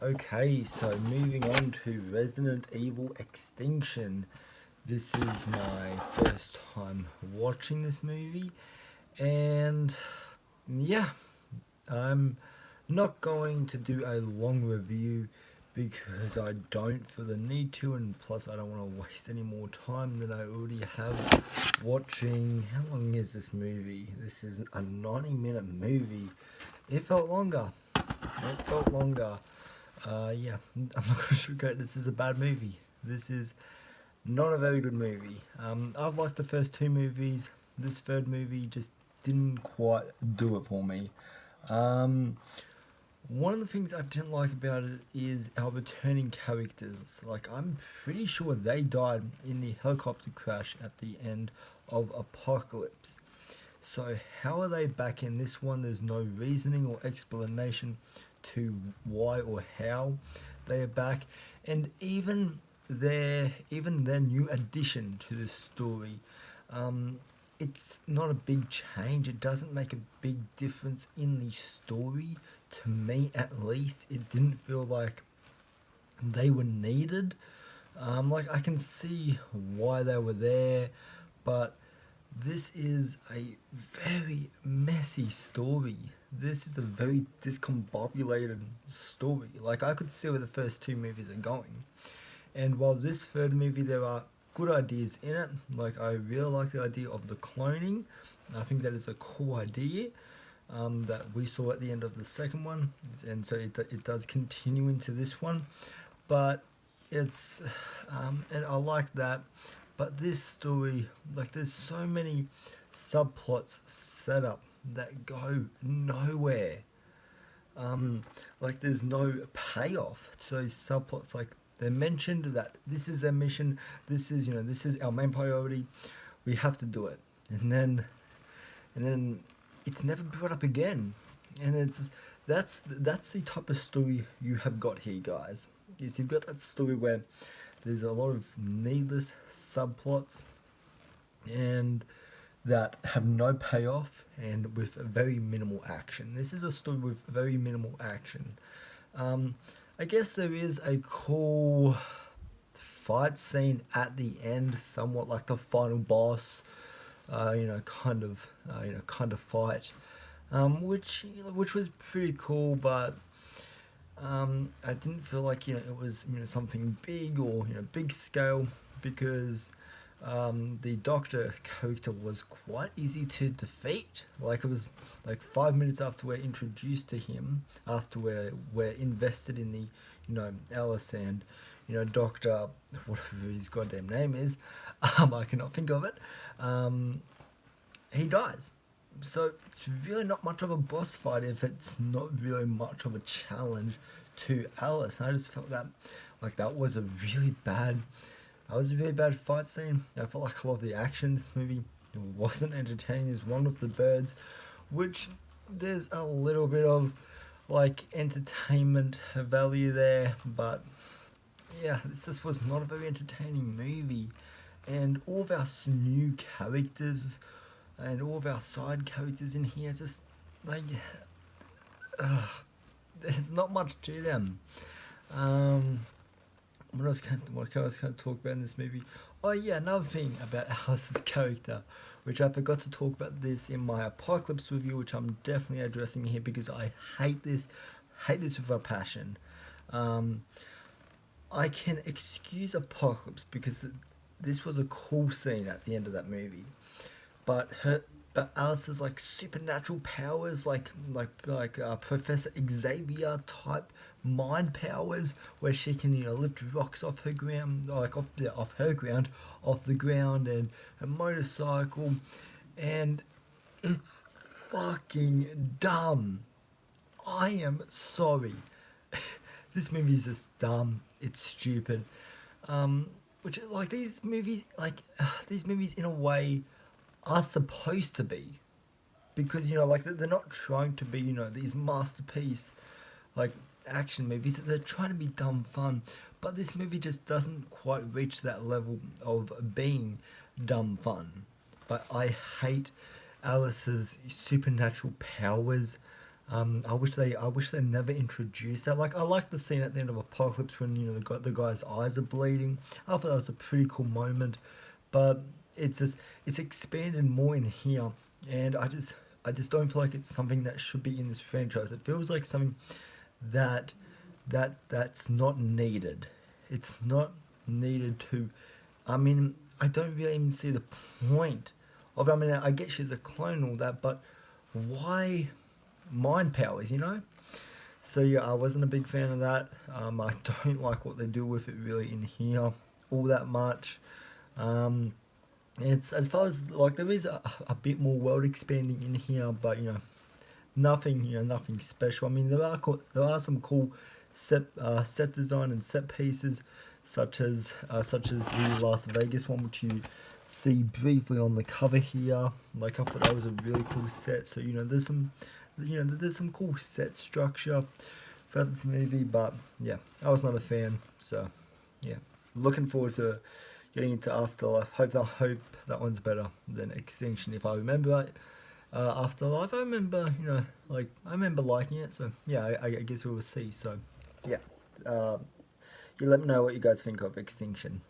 Okay, so moving on to Resident Evil Extinction. This is my first time watching this movie, and yeah, I'm not going to do a long review because I don't feel the need to, and plus, I don't want to waste any more time than I already have watching. How long is this movie? This is a 90-minute movie. It felt longer. It felt longer. Yeah, I'm not gonna sugarcoat. This is a bad movie. This is not a very good movie. I've liked the first two movies. This third movie just didn't quite do it for me. Um, One of the things I didn't like about it is our returning characters. Like, I'm pretty sure they died in the helicopter crash at the end of Apocalypse. So how are they back in this one? There's no reasoning or explanation to why or how they are back, and even their new addition to the story, um, it's not a big change. It doesn't make a big difference in the story. To me, at least, it didn't feel like they were needed. Like, I can see why they were there, but this is a very messy story. This is a very discombobulated story. Like, I could see where the first two movies are going. And while this third movie, there are good ideas in it. Like, I really like the idea of the cloning. I think that is a cool idea that we saw at the end of the second one. And so it does continue into this one. But it's and I like that, but this story, like, there's so many subplots set up that go nowhere. Like, there's no payoff to those subplots. Like, they mentioned that this is their mission, this is our main priority, we have to do it, and then it's never brought up again. And that's the type of story you have got here, guys. Is you've got that story where there's a lot of needless subplots and that have no payoff and with very minimal action. This is a story with very minimal action. Um, I guess there is a cool fight scene at the end, somewhat like the final boss, kind of fight, which was pretty cool, but I didn't feel like it was something big or big scale because the Doctor character was quite easy to defeat. Like, it was like 5 minutes after we're introduced to him, after we're invested in the Alice and Doctor, whatever his goddamn name is, I cannot think of it. Um, he dies. So it's really not much of a boss fight if it's not really much of a challenge to Alice. And I just felt that like that was a really bad fight scene. I felt like a lot of the action in this movie wasn't entertaining. There's one with the birds, which there's a little bit of like entertainment value there, but yeah, this just was not a very entertaining movie. And all of our new characters and all of our side characters in here just like there's not much to them. Um, what else can I talk about in this movie? Oh yeah, another thing about Alice's character, which I forgot to talk about this in my Apocalypse review, which I'm definitely addressing here because I hate this with a passion. Um, I can excuse Apocalypse because this was a cool scene at the end of that movie, but Alice's like supernatural powers, like Professor Xavier type mind powers, where she can lift rocks off her ground, like off her ground, off the ground, and a motorcycle, and it's fucking dumb. I am sorry. This movie is just dumb. It's stupid. Which like these movies in a way are supposed to be, because like they're not trying to be these masterpiece like action movies. They're trying to be dumb fun, but this movie just doesn't quite reach that level of being dumb fun. But I hate Alice's supernatural powers. I wish they never introduced that. Like, I like the scene at the end of Apocalypse when the guy's eyes are bleeding. I thought that was a pretty cool moment, but it's expanded more in here, and I just don't feel like it's something that should be in this franchise. It feels like something that that's not needed. It's not needed to. I mean, I don't really even see the point of. I mean, I get she's a clone and all that, but why mind powers? So yeah, I wasn't a big fan of that. I don't like what they do with it really in here all that much. Um, it's as far as like there is a bit more world expanding in here, but nothing special. I mean, there are some cool set design and set pieces, such as the Las Vegas one, which you see briefly on the cover here. Like I thought that was a really cool set. So there's some cool set structure for this movie, but yeah, I was not a fan. So yeah, looking forward to getting into Afterlife. Hope that one's better than Extinction if I remember right. Afterlife, I remember, I remember liking it. So yeah, I guess we will see. So yeah, you let me know what you guys think of Extinction.